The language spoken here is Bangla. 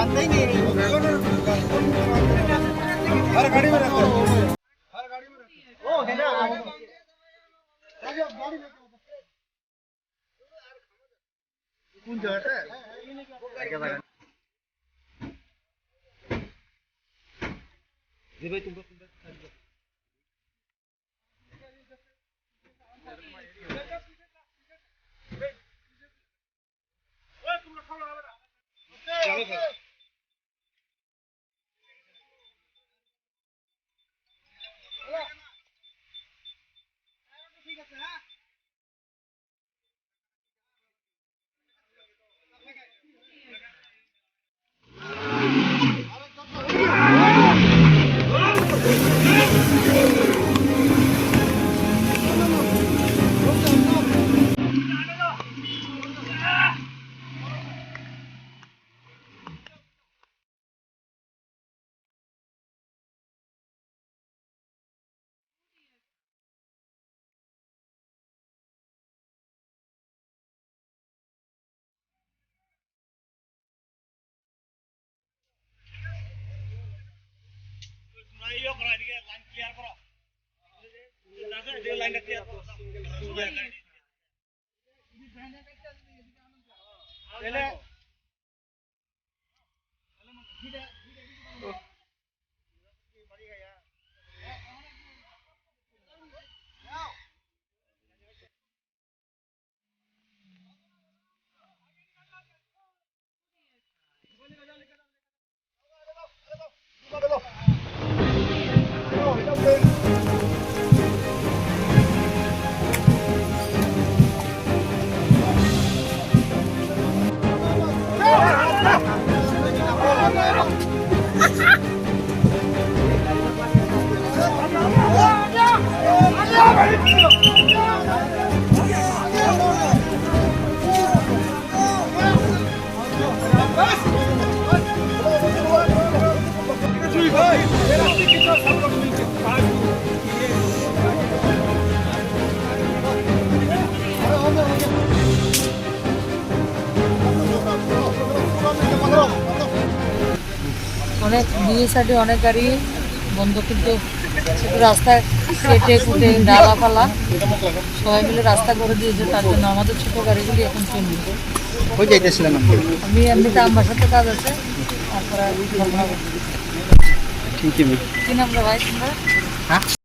मानते ही नहीं। हर गाड़ी में रहते हैं। हर गाड़ी में रहते हैं। ओ है ना गाड़ी में कौन जाता है जी भाई तुमको অনেক দুই সাইডে অনেক গাড়ি বন্ধ, কিন্তু রাস্তায় কেটে কুটে ডালাপালা সবাই মিলে রাস্তা করে দিয়েছে। তার জন্য আমাদের ছোট গাড়িগুলি এখন চলবে। কই যাইতেছিলেন আপনি? আমি এমনিতে আমার সাথে কাজ আছে, তারপরে কি নাম রে ভাই তোমরা? হ্যাঁ